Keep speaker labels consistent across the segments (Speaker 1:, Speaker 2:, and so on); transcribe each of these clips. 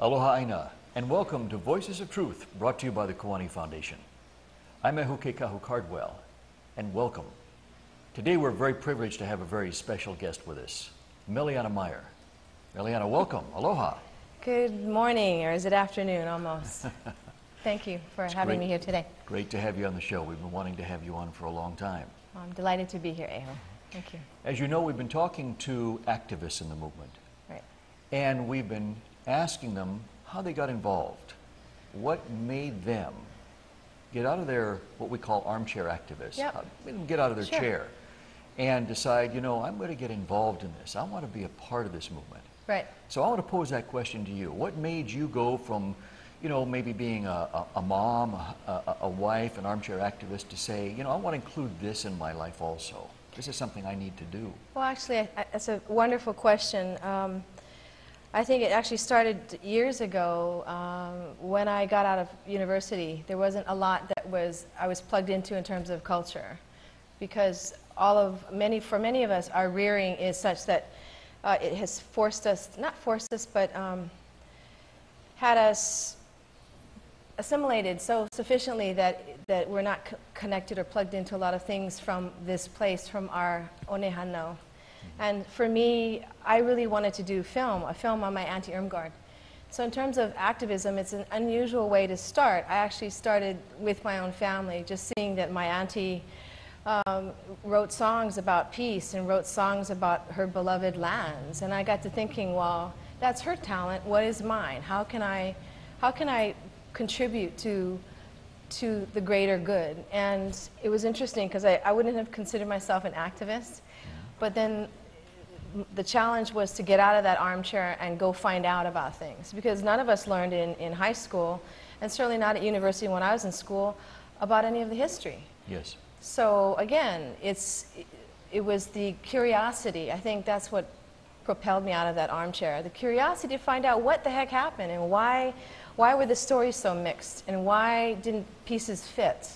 Speaker 1: Aloha Aina, and welcome to Voices of Truth, brought to you by the Kiwani Foundation. I'm Ehukekahu Cardwell, and welcome. Today we're very privileged to have a very special guest with us, Meleanna Meyer. Meleanna, welcome. Aloha.
Speaker 2: Good morning, or is it afternoon almost? Thank you for having me here today.
Speaker 1: Great to have you on the show. We've been wanting to have you on for a long time.
Speaker 2: I'm delighted to be here, Eho. Thank you.
Speaker 1: As you know, we've been talking to activists in the movement.
Speaker 2: Right.
Speaker 1: And we've been asking them how they got involved. What made them get out of their, what we call armchair activists, made them get out of their chair and decide, you know, I'm going to get involved in this. I want to be a part of this movement.
Speaker 2: Right.
Speaker 1: So I want to pose that question to you. What made you go from, you know, maybe being a mom, a wife, an armchair activist to say, you know, I want to include this in my life also. This is something I need to do.
Speaker 2: Well, actually, that's a wonderful question. I think it actually started years ago when I got out of university. There wasn't a lot that I was plugged into in terms of culture, because for many of us, our rearing is such that it has forced us, not forced us, but had us assimilated so sufficiently that we're not connected or plugged into a lot of things from this place, from our onehano. And for me, I really wanted to do a film on my Auntie Irmgard. So in terms of activism, it's an unusual way to start. I actually started with my own family, just seeing that my auntie wrote songs about peace and wrote songs about her beloved lands. And I got to thinking, well, that's her talent. What is mine? How can I contribute to the greater good? And it was interesting because I wouldn't have considered myself an activist, but then the challenge was to get out of that armchair and go find out about things, because none of us learned in high school, and certainly not at university when I was in school, about any of the history.
Speaker 1: Yes.
Speaker 2: So again, it was the curiosity. I think that's what propelled me out of that armchair. The curiosity to find out what the heck happened, and why were the stories so mixed, and why didn't pieces fit,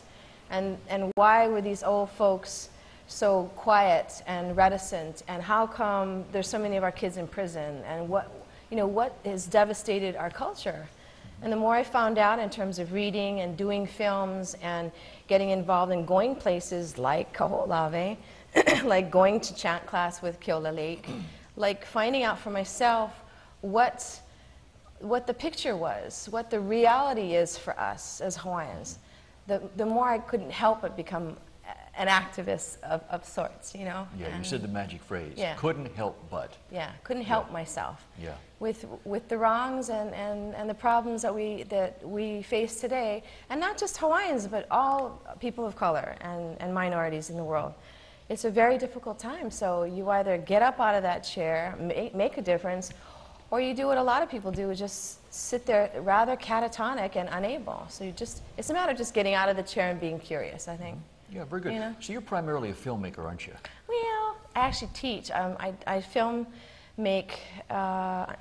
Speaker 2: and why were these old folks so quiet and reticent, and how come there's so many of our kids in prison, and what has devastated our culture. And the more I found out in terms of reading and doing films and getting involved in going places like Kaho'olawe, like going to chant class with Keola Lake, like finding out for myself what the picture was, what the reality is for us as Hawaiians, the more I couldn't help but become an activist of sorts, you know.
Speaker 1: Yeah, and you said the magic phrase.
Speaker 2: Yeah.
Speaker 1: Couldn't help but.
Speaker 2: Yeah, couldn't help myself.
Speaker 1: Yeah.
Speaker 2: With the wrongs and the problems that we face today, and not just Hawaiians, but all people of color and minorities in the world. It's a very difficult time. So you either get up out of that chair, make a difference, or you do what a lot of people do, is just sit there rather catatonic and unable. So it's a matter of just getting out of the chair and being curious, I think.
Speaker 1: Yeah, very good.
Speaker 2: You know?
Speaker 1: So you're primarily a filmmaker, aren't you?
Speaker 2: Well, I actually teach. I film make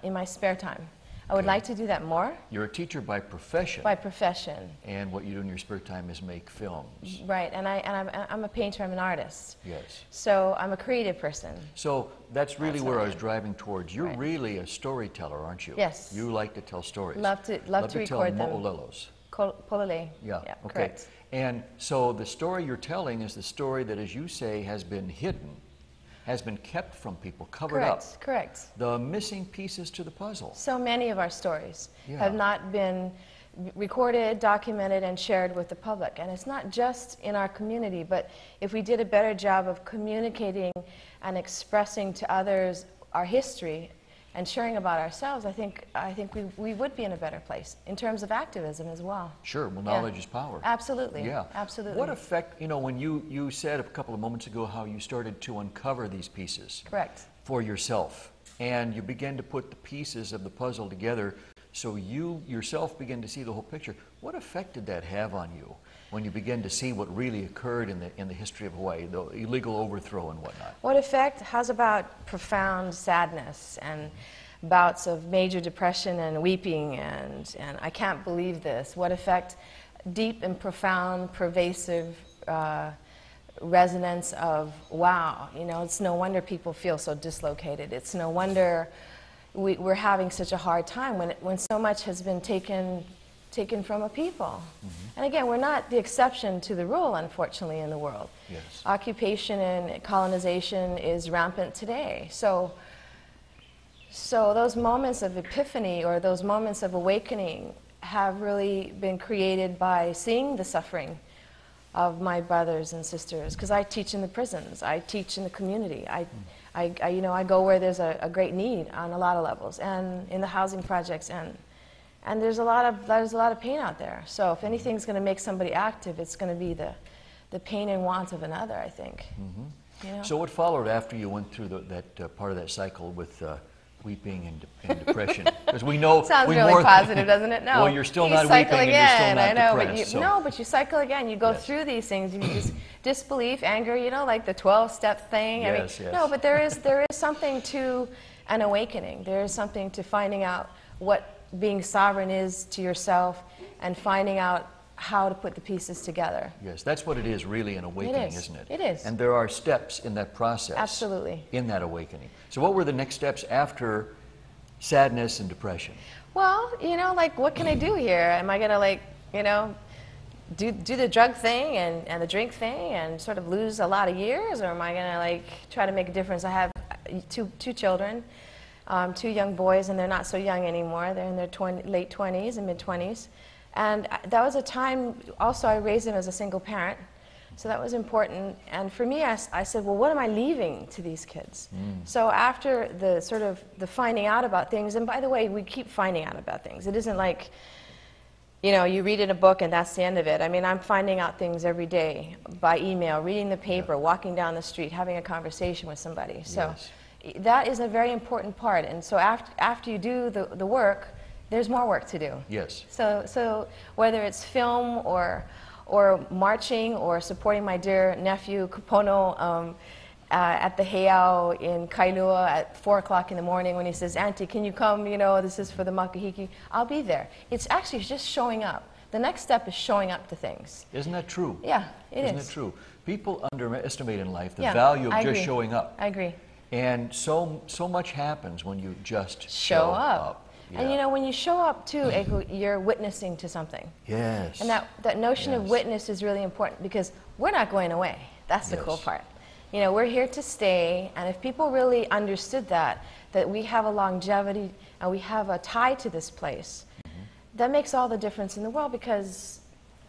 Speaker 2: in my spare time. I would like to do that more.
Speaker 1: You're a teacher by profession.
Speaker 2: By profession.
Speaker 1: And what you do in your spare time is make films.
Speaker 2: Right, and I'm a painter, I'm an artist.
Speaker 1: Yes.
Speaker 2: So I'm a creative person.
Speaker 1: So that's really where I was driving towards. You're really a storyteller, aren't you?
Speaker 2: Yes.
Speaker 1: You like to tell stories.
Speaker 2: Love to record them.
Speaker 1: Mo'olelos.
Speaker 2: Polole.
Speaker 1: Yeah, okay.
Speaker 2: Correct.
Speaker 1: And so the story you're telling is the story that, as you say, has been hidden, has been kept from people, covered up.
Speaker 2: Correct.
Speaker 1: The missing pieces to the puzzle.
Speaker 2: So many of our stories have not been recorded, documented, and shared with the public. And it's not just in our community, but if we did a better job of communicating and expressing to others our history and sharing about ourselves, I think we would be in a better place in terms of activism as well.
Speaker 1: Sure. Well, knowledge is power.
Speaker 2: Absolutely.
Speaker 1: Yeah.
Speaker 2: Absolutely.
Speaker 1: What effect, you know, when you said a couple of moments ago how you started to uncover these pieces.
Speaker 2: Correct.
Speaker 1: For yourself, and you began to put the pieces of the puzzle together, so you yourself begin to see the whole picture. What effect did that have on you when you begin to see what really occurred in the history of Hawaii, the illegal overthrow and whatnot?
Speaker 2: What effect? How's about profound sadness and bouts of major depression and weeping and I can't believe this? What effect? Deep and profound, pervasive resonance of, wow, you know, it's no wonder people feel so dislocated. It's no wonder we're having such a hard time when so much has been taken from a people. And again, we're not the exception to the rule, unfortunately, in the world.
Speaker 1: Yes.
Speaker 2: Occupation and colonization is rampant today. So those moments of epiphany or those moments of awakening have really been created by seeing the suffering of my brothers and sisters, because I teach in the prisons, I teach in the community, I go where there's a great need on a lot of levels, and in the housing projects, and there's a lot of pain out there. So if anything's going to make somebody active, it's going to be the pain and want of another, I think. You know?
Speaker 1: So what followed after you went through that part of that cycle with weeping and depression? Because we know
Speaker 2: sounds really positive, doesn't it? No.
Speaker 1: Well, you're still
Speaker 2: you
Speaker 1: not
Speaker 2: cycle
Speaker 1: weeping
Speaker 2: again.
Speaker 1: and you're still not
Speaker 2: I know,
Speaker 1: depressed.
Speaker 2: No, but you cycle again. You go through these things. You just disbelief, anger. You know, like the 12-step thing.
Speaker 1: Yes,
Speaker 2: I mean, no, but there is something to an awakening. There is something to finding out what being sovereign is to yourself, and finding out how to put the pieces together.
Speaker 1: Yes, that's what it is, really, an awakening, isn't it?
Speaker 2: It is.
Speaker 1: And there are steps in that process.
Speaker 2: Absolutely.
Speaker 1: In that awakening. So what were the next steps after sadness and depression?
Speaker 2: Well, you know, like, what can I do here? Am I going to, like, you know, do the drug thing and the drink thing and sort of lose a lot of years? Or am I going to, like, try to make a difference? I have two children, 2 young boys, and they're not so young anymore. They're in their late 20s and mid-20s. And that was a time, also, I raised them as a single parent. So that was important. And for me, I said, well, what am I leaving to these kids? So after the sort of the finding out about things, and by the way, we keep finding out about things. It isn't like, you know, you read in a book and that's the end of it. I mean, I'm finding out things every day by email, reading the paper, walking down the street, having a conversation with somebody. So that is a very important part. And so after you do the work, there's more work to do.
Speaker 1: Yes.
Speaker 2: So whether it's film or marching or supporting my dear nephew Kupono at the heiau in Kailua at 4 o'clock in the morning when he says, Auntie, can you come, you know, this is for the makahiki, I'll be there. It's actually just showing up. The next step is showing up to things.
Speaker 1: Isn't that true?
Speaker 2: Yeah, it is.
Speaker 1: Isn't it true? People underestimate in life the value of just showing up.
Speaker 2: I agree.
Speaker 1: And so much happens when you just
Speaker 2: show up.
Speaker 1: Yeah.
Speaker 2: And you know, when you show up too, Eku, you're witnessing to something.
Speaker 1: Yes.
Speaker 2: And that notion of witness is really important, because we're not going away. That's the cool part. You know, we're here to stay, and if people really understood that we have a longevity and we have a tie to this place, that makes all the difference in the world, because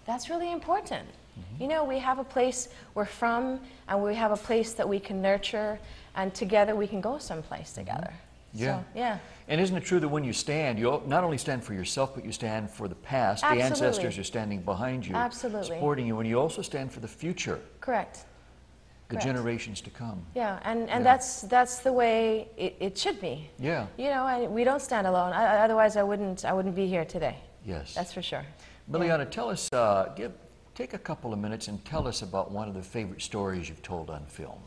Speaker 2: that's really important. You know, we have a place we're from, and we have a place that we can nurture, and together we can go someplace together.
Speaker 1: Yeah.
Speaker 2: So, yeah.
Speaker 1: And isn't it true that when you stand, you not only stand for yourself, but you stand for the past.
Speaker 2: Absolutely.
Speaker 1: The ancestors are standing behind you, supporting you, and you also stand for the future.
Speaker 2: Correct.
Speaker 1: The generations to come.
Speaker 2: Yeah, and that's the way it should be.
Speaker 1: Yeah.
Speaker 2: You know, we don't stand alone. Otherwise, I wouldn't be here today.
Speaker 1: Yes.
Speaker 2: That's for sure.
Speaker 1: Meleanna, tell us, take a couple of minutes and tell us about one of the favorite stories you've told on film.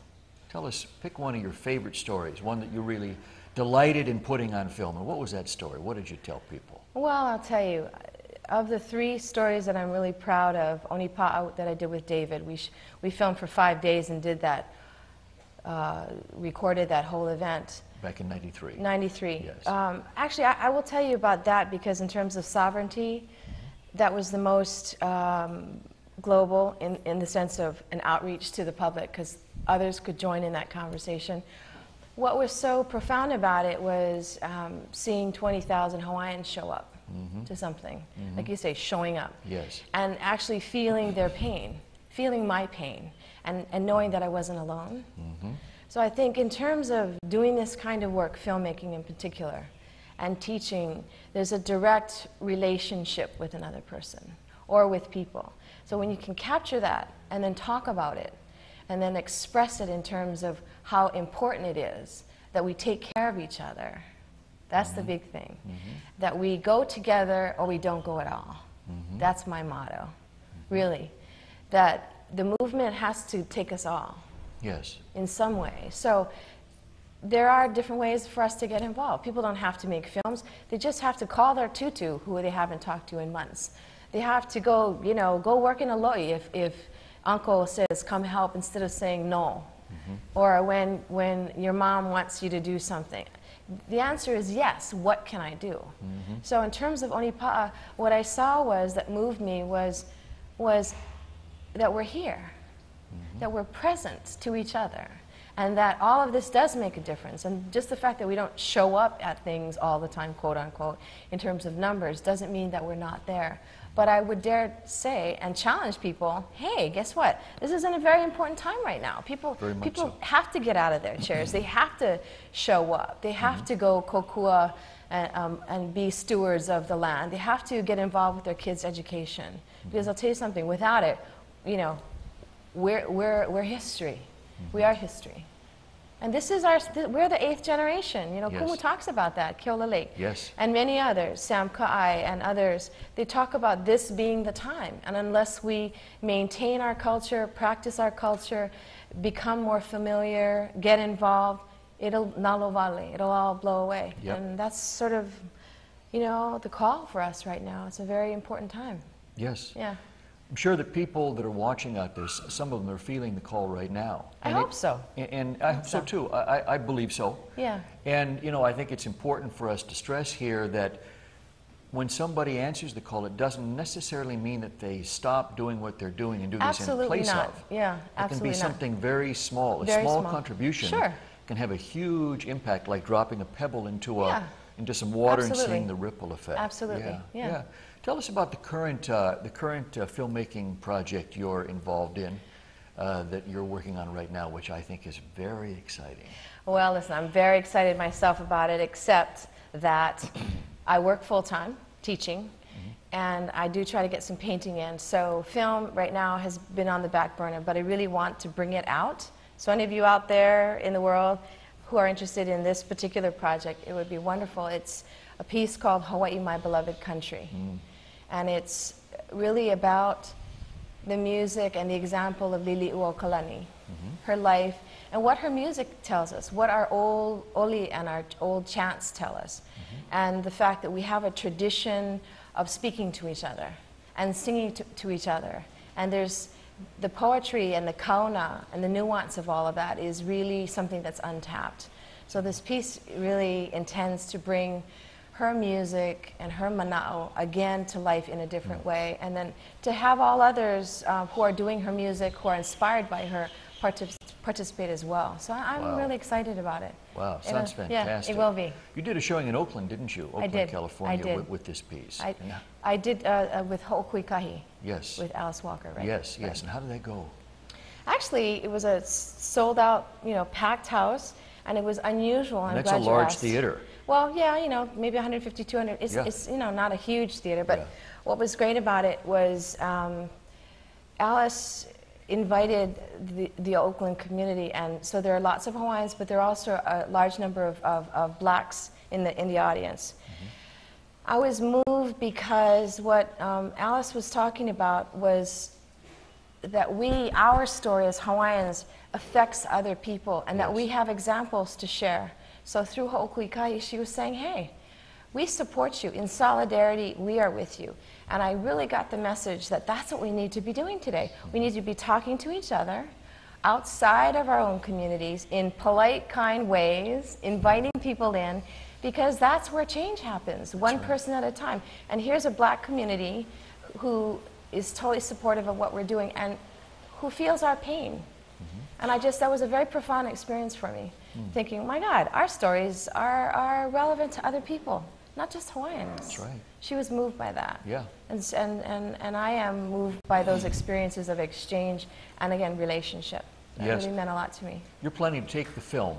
Speaker 1: Tell us, pick one of your favorite stories, one that you really delighted in putting on film. And what was that story? What did you tell people? Well,
Speaker 2: I'll tell you, of the 3 stories that I'm really proud of, Onipa'a that I did with David, we filmed for 5 days and did that, recorded that whole event.
Speaker 1: Back in 93.
Speaker 2: 93.
Speaker 1: Yes.
Speaker 2: Actually, I will tell you about that, because in terms of sovereignty, that was the most global in the sense of an outreach to the public, because others could join in that conversation. What was so profound about it was seeing 20,000 Hawaiians show up to something. Like you say, showing up.
Speaker 1: Yes.
Speaker 2: And actually feeling their pain, feeling my pain, and knowing that I wasn't alone. So I think in terms of doing this kind of work, filmmaking in particular, and teaching, there's a direct relationship with another person or with people. So when you can capture that and then talk about it, and then express it in terms of how important it is that we take care of each other. That's the big thing. That we go together or we don't go at all. That's my motto, really. That the movement has to take us all.
Speaker 1: Yes.
Speaker 2: In some way. So there are different ways for us to get involved. People don't have to make films. They just have to call their tutu, who they haven't talked to in months. They have to go, you know, go work in a loi if Uncle says, come help, instead of saying no. Or when your mom wants you to do something. the answer is yes. What can I do? So in terms of Onipa'a, what I saw was that moved me was that we're here, that we're present to each other, and that all of this does make a difference. And just the fact that we don't show up at things all the time, quote unquote, in terms of numbers, doesn't mean that we're not there. But I would dare say and challenge people, hey, guess what? This is in a very important time right now. People have to get out of their chairs. They have to show up. They have to go kokua and be stewards of the land. They have to get involved with their kids' education. Because I'll tell you something, without it, you know, we're history. We are history. And this is we're the 8th generation. You know,
Speaker 1: Yes.
Speaker 2: Kumu talks about that, Keola Lake.
Speaker 1: Yes.
Speaker 2: And many others, Sam Ka'ai and others, they talk about this being the time. And unless we maintain our culture, practice our culture, become more familiar, get involved, it'll nalo vale, it'll all blow away.
Speaker 1: Yep.
Speaker 2: And that's sort of, you know, the call for us right now. It's a very important time.
Speaker 1: Yes.
Speaker 2: Yeah.
Speaker 1: I'm sure that people that are watching out there, some of them are feeling the call right now.
Speaker 2: I hope so.
Speaker 1: And I hope so too. I believe so.
Speaker 2: Yeah.
Speaker 1: And, you know, I think it's important for us to stress here that when somebody answers the call, it doesn't necessarily mean that they stop doing what they're doing and do this in place
Speaker 2: not.
Speaker 1: of.
Speaker 2: Yeah,
Speaker 1: It
Speaker 2: absolutely
Speaker 1: can be
Speaker 2: not.
Speaker 1: something very small.
Speaker 2: Very
Speaker 1: A small
Speaker 2: small.
Speaker 1: contribution
Speaker 2: Sure.
Speaker 1: can have a huge impact, like dropping a pebble into
Speaker 2: Yeah.
Speaker 1: into some water
Speaker 2: Absolutely.
Speaker 1: and seeing the ripple effect.
Speaker 2: Absolutely. Yeah.
Speaker 1: Tell us about the current filmmaking project you're involved in, that you're working on right now, which I think is very exciting.
Speaker 2: Well, listen, I'm very excited myself about it, except that I work full-time teaching, and I do try to get some painting in. So film right now has been on the back burner, but I really want to bring it out. So any of you out there in the world who are interested in this particular project, it would be wonderful. It's a piece called Hawaii, My Beloved Country. And it's really about the music and the example of Lili'u Kalani, her life, and what her music tells us, what our old oli and our old chants tell us, and the fact that we have a tradition of speaking to each other and singing to each other. And there's the poetry and the kauna and the nuance of all of that is really something that's untapped. So this piece really intends to bring her music and her mana'o again to life in a different way, and then to have all others who are doing her music, who are inspired by her, participate as well. So I'm really excited about it.
Speaker 1: Wow, sounds fantastic.
Speaker 2: Yeah, it will be.
Speaker 1: You did a showing in Oakland, didn't you? Oakland,
Speaker 2: did.
Speaker 1: California,
Speaker 2: I did.
Speaker 1: With this piece.
Speaker 2: I did with Ho'okui Kahi.
Speaker 1: Yes.
Speaker 2: With Alice Walker, right?
Speaker 1: Yes, yes.
Speaker 2: Right.
Speaker 1: And how did that go?
Speaker 2: Actually, it was a sold-out, you know, packed house, and it was unusual.
Speaker 1: And that's a large theater.
Speaker 2: Well, yeah, you know, maybe 150, 200. It's you know, not a huge theater, but what was great about it was Alice invited the Oakland community, and so there are lots of Hawaiians, but there are also a large number of blacks in the audience. I was moved because what Alice was talking about was that our story as Hawaiians affects other people, and that we have examples to share. So through Ho'okui Kai, she was saying, hey, we support you. In solidarity, we are with you. And I really got the message that that's what we need to be doing today. We need to be talking to each other outside of our own communities in polite, kind ways, inviting people in, because that's where change happens, one person at a time. And here's a black community who is totally supportive of what we're doing and who feels our pain. And that was a very profound experience for me, thinking, my God, our stories are relevant to other people, not just Hawaiians.
Speaker 1: That's right.
Speaker 2: She was moved by that.
Speaker 1: Yeah.
Speaker 2: And I am moved by those experiences of exchange and, again, relationship. That really meant a lot to me.
Speaker 1: You're planning to take the film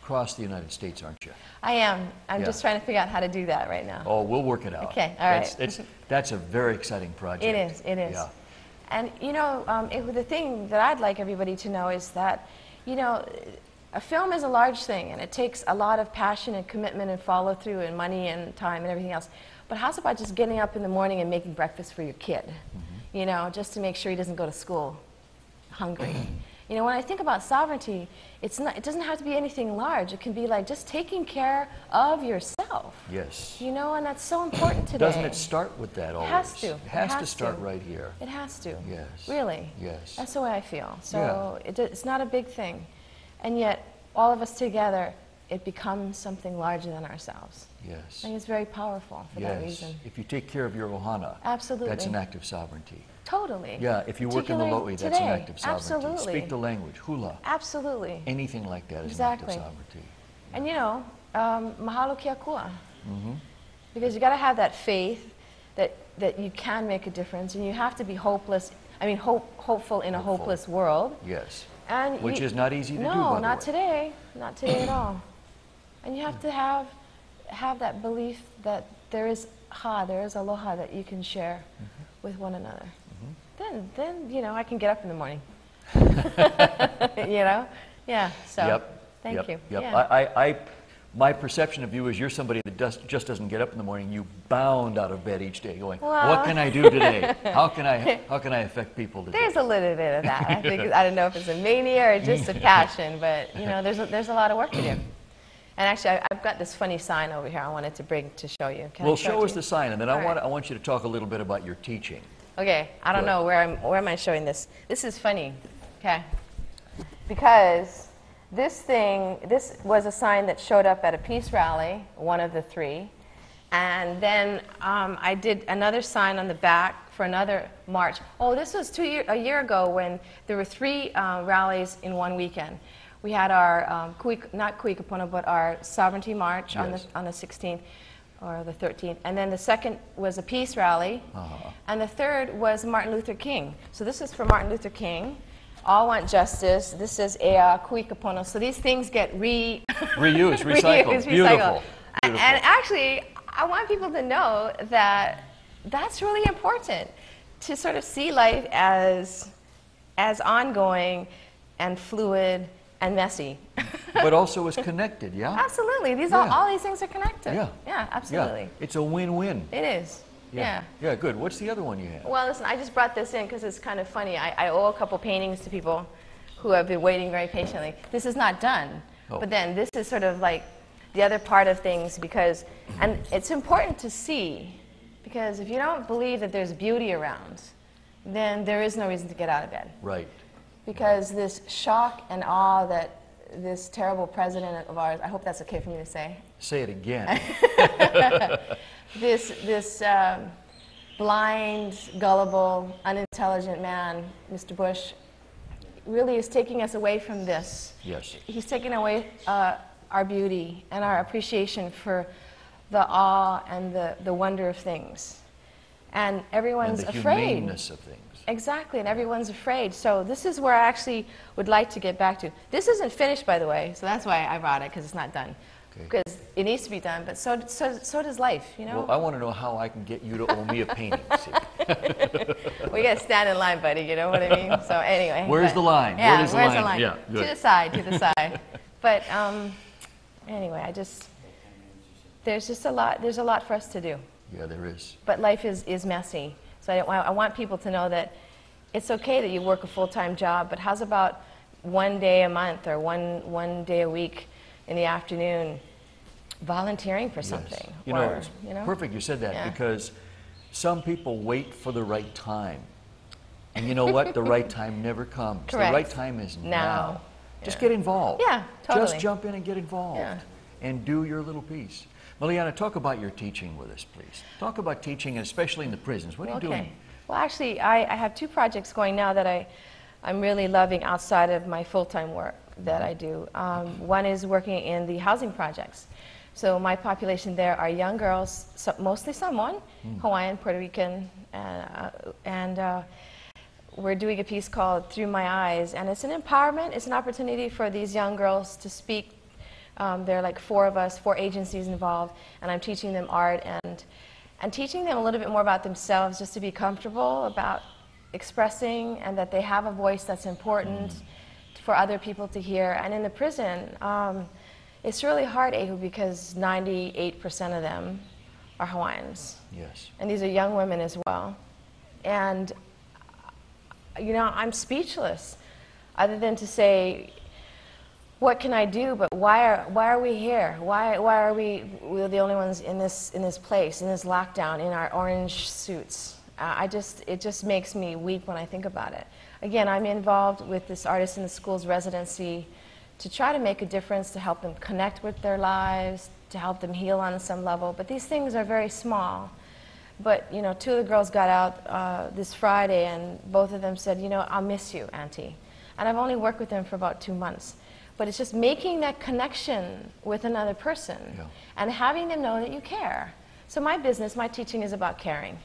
Speaker 1: across the United States, aren't you?
Speaker 2: I am. I'm just trying to figure out how to do that right now.
Speaker 1: Oh, we'll work it out.
Speaker 2: Okay, all right.
Speaker 1: That's a very exciting project.
Speaker 2: It is, it is.
Speaker 1: Yeah.
Speaker 2: And, you know, the thing that I'd like everybody to know is that, you know, a film is a large thing, and it takes a lot of passion and commitment and follow-through and money and time and everything else. But how's about just getting up in the morning and making breakfast for your kid, you know, just to make sure he doesn't go to school hungry? You know, when I think about sovereignty, it doesn't have to be anything large. It can be like just taking care of yourself.
Speaker 1: Yes.
Speaker 2: You know, and that's so important today.
Speaker 1: Doesn't it start with that always?
Speaker 2: It has to.
Speaker 1: It has to start right here.
Speaker 2: It has to.
Speaker 1: Yes.
Speaker 2: Really.
Speaker 1: Yes.
Speaker 2: That's the way I feel. So it's not a big thing. And yet, all of us together, it becomes something larger than ourselves.
Speaker 1: Yes.
Speaker 2: I think it's very powerful for that reason.
Speaker 1: If you take care of your ohana,
Speaker 2: absolutely,
Speaker 1: that's an act of sovereignty.
Speaker 2: Totally.
Speaker 1: Yeah, if you work in the Lo'i, that's an act of sovereignty.
Speaker 2: Absolutely.
Speaker 1: Speak the language, hula.
Speaker 2: Absolutely.
Speaker 1: Anything like that is
Speaker 2: exactly.
Speaker 1: an act of sovereignty.
Speaker 2: And you know, mahalo kia kua. Because you got to have that faith that you can make a difference, and you have to be hopeless. I mean, hopeful in a hopeless world.
Speaker 1: Yes.
Speaker 2: And
Speaker 1: which is not easy to do, by the
Speaker 2: No,
Speaker 1: way.
Speaker 2: not today. Not today at all. And you have to have that belief that there is aloha that you can share with one another. Then you know, I can get up in the morning. You know? Yeah. So thank you.
Speaker 1: Yep.
Speaker 2: Yeah.
Speaker 1: My perception of you is you're somebody that just doesn't get up in the morning. You bound out of bed each day going,
Speaker 2: well,
Speaker 1: what can I do today? How can I affect people today?
Speaker 2: There's a little bit of that. I think I don't know if it's a mania or just a passion, but you know, there's a lot of work to do. And actually, I've got this funny sign over here I wanted to bring to show you. Can I
Speaker 1: show us the sign, and then
Speaker 2: I
Speaker 1: want you to talk a little bit about your teaching.
Speaker 2: Okay, I don't know where am I showing this. This is funny, okay? Because this was a sign that showed up at a peace rally, one of the three, and then I did another sign on the back for another march. Oh, this was a year ago when there were 3 rallies in one weekend. We had our not Kuikapono, but our Sovereignty March on the 16th or the 13th, and then the second was a peace rally, and the third was Martin Luther King. So this is for Martin Luther King. All want justice. This is Ea Kuikapono. So these things get reused, recycled. Beautiful. And actually, I want people to know that that's really important, to sort of see life as ongoing and fluid and messy.
Speaker 1: But also as connected, yeah?
Speaker 2: Absolutely. All these things are connected.
Speaker 1: Yeah,
Speaker 2: absolutely.
Speaker 1: Yeah. It's a win-win.
Speaker 2: It is. Yeah.
Speaker 1: Yeah, good. What's the other one you have?
Speaker 2: Well, listen, I just brought this in because it's kind of funny. I owe a couple paintings to people who have been waiting very patiently. This is not done, but then this is sort of like the other part of things and it's important to see, because if you don't believe that there's beauty around, then there is no reason to get out of bed.
Speaker 1: Right.
Speaker 2: Because this shock and awe that this terrible president of ours, I hope that's okay for me to say.
Speaker 1: Say it again.
Speaker 2: This blind, gullible, unintelligent man, Mr. Bush, really is taking us away from this.
Speaker 1: Yes.
Speaker 2: He's taking away our beauty and our appreciation for the awe and the wonder of things. And everyone's afraid.
Speaker 1: And the humaneness of things.
Speaker 2: Exactly, and everyone's afraid. So this is where I actually would like to get back to. This isn't finished, by the way, so that's why I brought it, because it's not done. Because it needs to be done, but so does life, you know?
Speaker 1: Well, I want to know how I can get you to owe me a painting.
Speaker 2: We got to stand in line, buddy, you know what I mean? So anyway.
Speaker 1: Where's the line?
Speaker 2: Yeah,
Speaker 1: where's the line? Yeah, good.
Speaker 2: To the side. But anyway, there's a lot for us to do.
Speaker 1: Yeah, there is.
Speaker 2: But life is messy. So I want people to know that it's okay that you work a full-time job, but how's about one day a month or one day a week in the afternoon volunteering for something?
Speaker 1: Yes. You know, perfect you said that, because some people wait for the right time. And you know what? The right time never comes.
Speaker 2: Correct.
Speaker 1: The right time is now. Just get involved.
Speaker 2: Yeah, totally.
Speaker 1: Just jump in and get involved. And do your little piece. Meleanna, talk about your teaching with us, please. Talk about teaching, especially in the prisons. What are you doing?
Speaker 2: Well, actually, I have 2 projects going now that I'm really loving outside of my full-time work that I do. One is working in the housing projects. So my population there are young girls, mostly Samoan, Hawaiian, Puerto Rican, and we're doing a piece called Through My Eyes, and it's an empowerment. It's an opportunity for these young girls to speak. There are like 4 of us, 4 agencies involved, and I'm teaching them art and teaching them a little bit more about themselves, just to be comfortable about expressing, and that they have a voice that's important for other people to hear. And in the prison, it's really hard, Ehu, because 98% of them are Hawaiians.
Speaker 1: Yes. And
Speaker 2: these are young women as well. And, you know, I'm speechless, other than to say, what can I do? But why are we here? Why are we're the only ones in this place, in this lockdown, in our orange suits? It just makes me weep when I think about it. Again, I'm involved with this Artists in the Schools residency to try to make a difference, to help them connect with their lives, to help them heal on some level. But these things are very small. But, you know, two of the girls got out this Friday, and both of them said, you know, I'll miss you, Auntie. And I've only worked with them for about 2 months. But it's just making that connection with another person and having them know that you care. So my business, my teaching is about caring.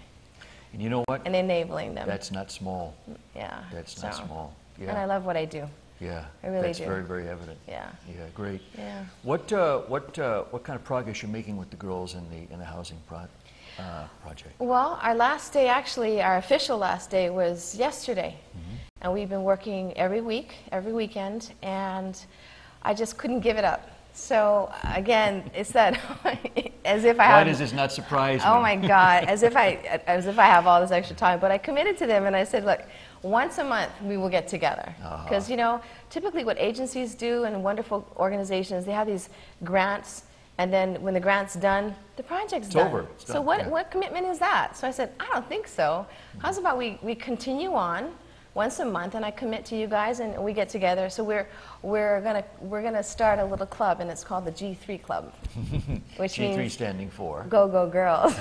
Speaker 1: And you know what?
Speaker 2: And enabling them.
Speaker 1: That's not small.
Speaker 2: Yeah.
Speaker 1: That's not small. Yeah.
Speaker 2: And I love what I do.
Speaker 1: Yeah.
Speaker 2: I really do.
Speaker 1: That's very, very evident.
Speaker 2: Yeah.
Speaker 1: Yeah, great.
Speaker 2: Yeah.
Speaker 1: What kind of progress you're making with the girls in the housing project?
Speaker 2: Well, our last day, actually, our official last day was yesterday. And we've been working every week, every weekend, and I just couldn't give it up. So again, it's that as if I have.
Speaker 1: Why does this not surprise me?
Speaker 2: Oh my God, as if I have all this extra time. But I committed to them, and I said, look, once a month we will get together, because you know, typically what agencies do and wonderful organizations, they have these grants, and then when the grant's done, the project's done.
Speaker 1: Over. It's
Speaker 2: so
Speaker 1: done.
Speaker 2: what commitment is that? So I said, I don't think so. How's about we continue on once a month, and I commit to you guys, and we get together. So we're gonna start a little club, and it's called the G3 Club, which
Speaker 1: G3
Speaker 2: means
Speaker 1: standing for
Speaker 2: Go Go Girls.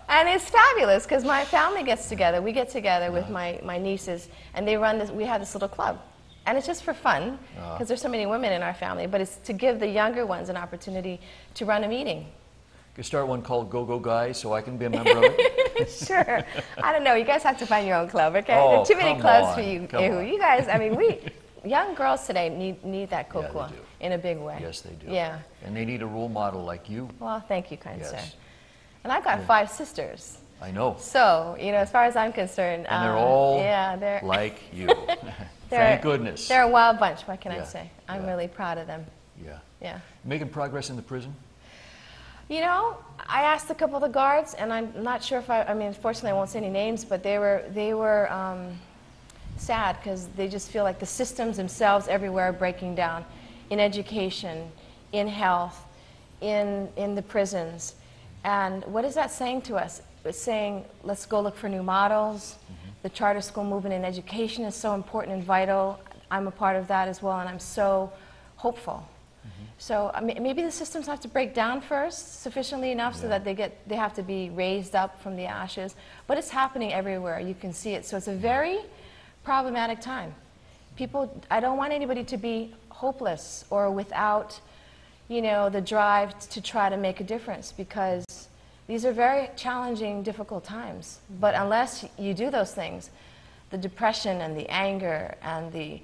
Speaker 2: And it's fabulous because my family gets together. We get together with my nieces, and they run this. We have this little club, and it's just for fun because there's so many women in our family. But it's to give the younger ones an opportunity to run a meeting.
Speaker 1: You could start one called Go Go Guys, so I can be a member of it.
Speaker 2: Sure. I don't know. You guys have to find your own club, okay?
Speaker 1: Oh,
Speaker 2: there are too many clubs
Speaker 1: on,
Speaker 2: for you.
Speaker 1: come on.
Speaker 2: You guys, I mean, young girls today need that cocoa
Speaker 1: they do.
Speaker 2: in a big way.
Speaker 1: Yes, they do.
Speaker 2: Yeah.
Speaker 1: And they need a role model like you.
Speaker 2: Well, thank you, kind
Speaker 1: Yes.
Speaker 2: sir. And I've got 5 sisters.
Speaker 1: I know.
Speaker 2: So, you know, as far as I'm concerned,
Speaker 1: And they're all
Speaker 2: they're
Speaker 1: like you. Thank goodness.
Speaker 2: They're a wild bunch. What can I
Speaker 1: Yeah,
Speaker 2: say? I'm
Speaker 1: yeah.
Speaker 2: really proud of them.
Speaker 1: Yeah.
Speaker 2: Yeah.
Speaker 1: Making progress in the prison?
Speaker 2: You know, I asked a couple of the guards, and I'm not sure if I mean, unfortunately, I won't say any names, but they were sad because they just feel like the systems themselves everywhere are breaking down, in education, in health, in the prisons. And what is that saying to us? It's saying, let's go look for new models. The charter school movement in education is so important and vital. I'm a part of that as well, and I'm so hopeful. So maybe the systems have to break down first, sufficiently enough so that they have to be raised up from the ashes. But it's happening everywhere. You can see it. So it's a very problematic time. I don't want anybody to be hopeless or without, you know, the drive to try to make a difference, because these are very challenging, difficult times. But unless you do those things, the depression and the anger and the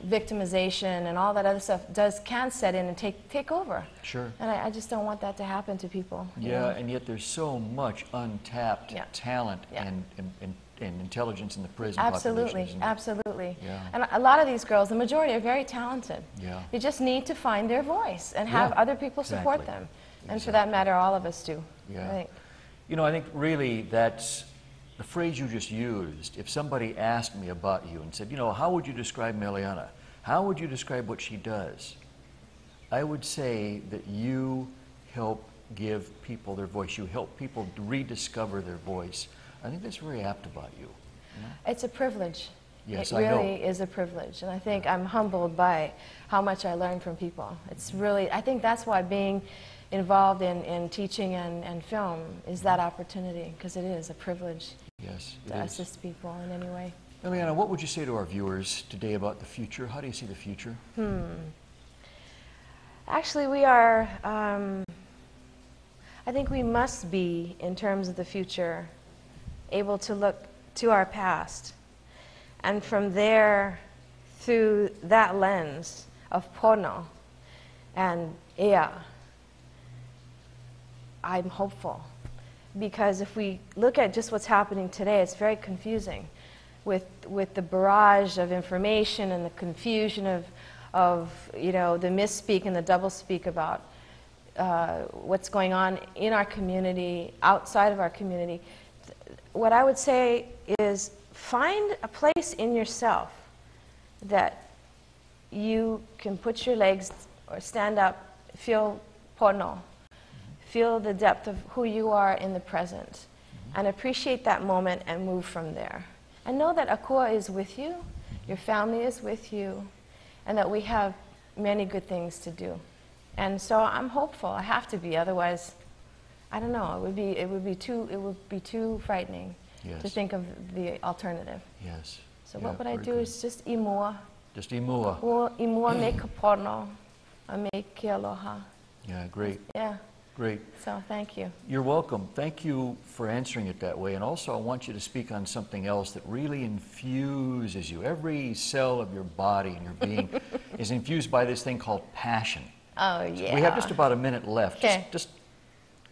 Speaker 2: victimization and all that other stuff can set in and take over.
Speaker 1: Sure.
Speaker 2: And I just don't want that to happen to people.
Speaker 1: Yeah, and yet there's so much untapped talent and intelligence in the prison
Speaker 2: Absolutely,
Speaker 1: population.
Speaker 2: absolutely.
Speaker 1: Yeah.
Speaker 2: And a lot of these girls, the majority, are very talented.
Speaker 1: Yeah.
Speaker 2: They just need to find their voice and have other people support them. And for that matter, all of us do.
Speaker 1: Yeah.
Speaker 2: I think.
Speaker 1: You know, I think really that's the phrase you just used. If somebody asked me about you and said, you know, how would you describe Meleanna? How would you describe what she does? I would say that you help give people their voice. You help people rediscover their voice. I think that's very apt about you.
Speaker 2: It's a privilege.
Speaker 1: Yes,
Speaker 2: it
Speaker 1: I know.
Speaker 2: really is a privilege. And I think I'm humbled by how much I learn from people. It's really, I think that's why being involved in teaching and film is that opportunity, because it is a privilege to assist people in any way.
Speaker 1: Meleanna, what would you say to our viewers today about the future? How do you see the future?
Speaker 2: Actually, we are, I think we must be, in terms of the future, able to look to our past. And from there, through that lens of Pono and Ea, I'm hopeful. Because if we look at just what's happening today, it's very confusing with the barrage of information and the confusion of you know, the misspeak and the doublespeak about what's going on in our community, outside of our community. What I would say is find a place in yourself that you can put your legs or stand up, feel Pono, feel the depth of who you are in the present, and appreciate that moment and move from there. And know that Akua is with you. your family is with you, and that we have many good things to do. And so I'm hopeful. I have to be, otherwise, I don't know. It would be too frightening to think of the alternative.
Speaker 1: Yes.
Speaker 2: So what would I do is just imua.
Speaker 1: Just imua.
Speaker 2: Imua me kapono, me ke aloha.
Speaker 1: Yeah, great.
Speaker 2: Yeah.
Speaker 1: Great.
Speaker 2: So thank you.
Speaker 1: You're welcome. Thank you for answering it that way. And also I want you to speak on something else that really infuses you. Every cell of your body and your being is infused by this thing called passion.
Speaker 2: Oh, yeah.
Speaker 1: So we have just about a minute left. Just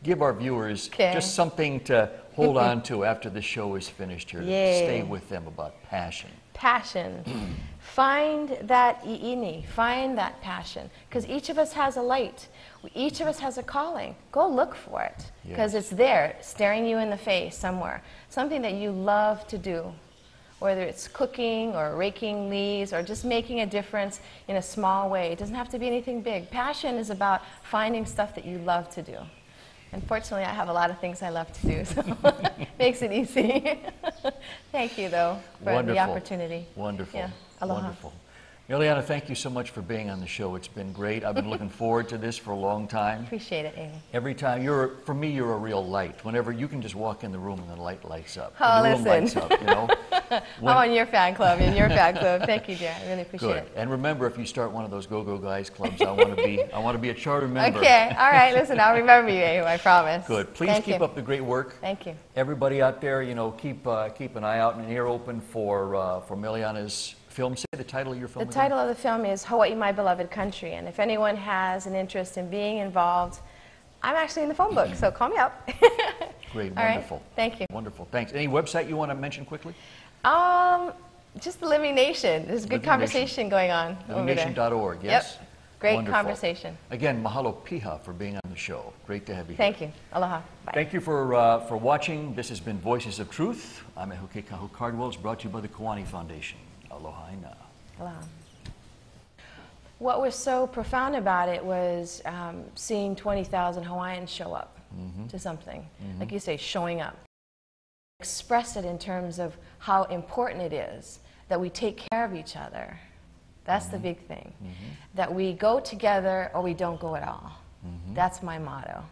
Speaker 1: give our viewers just something to hold on to after the show is finished here. Stay with them about passion.
Speaker 2: Passion. Find that iini, find that passion, because each of us has a light. Each of us has a calling. Go look for it, because it's there, staring you in the face somewhere. Something that you love to do, whether it's cooking or raking leaves or just making a difference in a small way. It doesn't have to be anything big. Passion is about finding stuff that you love to do. Unfortunately, I have a lot of things I love to do, so it makes it easy. Thank you, though, for the opportunity.
Speaker 1: Wonderful.
Speaker 2: Yeah. Aloha.
Speaker 1: Wonderful. Meleanna, thank you so much for being on the show. It's been great. I've been looking forward to this for a long time.
Speaker 2: Appreciate it, Amy.
Speaker 1: Every time, for me, you're a real light. Whenever you can just walk in the room and the light lights up.
Speaker 2: Oh,
Speaker 1: the room lights up, you know.
Speaker 2: I'm on your fan club, in your fan club. Thank you, dear. I really appreciate it.
Speaker 1: And remember, if you start one of those Go-Go Guys clubs, I want to be a charter member.
Speaker 2: Okay. All right. Listen, I'll remember you, Amy. I promise.
Speaker 1: Good. Please keep up the great work.
Speaker 2: Thank you.
Speaker 1: Everybody out there, you know, keep an eye out and an ear open for Meleanna's film. Say the title of your film.
Speaker 2: The title of the film is Hawaii, My Beloved Country. And if anyone has an interest in being involved, I'm actually in the phone book, so call me up.
Speaker 1: Great,
Speaker 2: All
Speaker 1: wonderful.
Speaker 2: Right. Thank you.
Speaker 1: Wonderful, thanks. Any website you want to mention quickly?
Speaker 2: Just the Living Nation. There's a good conversation going on over there.
Speaker 1: LivingNation.org, yes?
Speaker 2: Yep. Great
Speaker 1: Wonderful.
Speaker 2: Conversation.
Speaker 1: Again, mahalo piha for being on the show. Great to have you here.
Speaker 2: Thank you. Aloha. Bye.
Speaker 1: Thank you for watching. This has been Voices of Truth. I'm Ehuke Kahu Cardwell. It's brought to you by the Kiwani Foundation. Aloha ina.
Speaker 2: Aloha. What was so profound about it was seeing 20,000 Hawaiians show up to something. Like you say, showing up. Express it in terms of how important it is that we take care of each other. That's the big thing. That we go together or we don't go at all. That's my motto.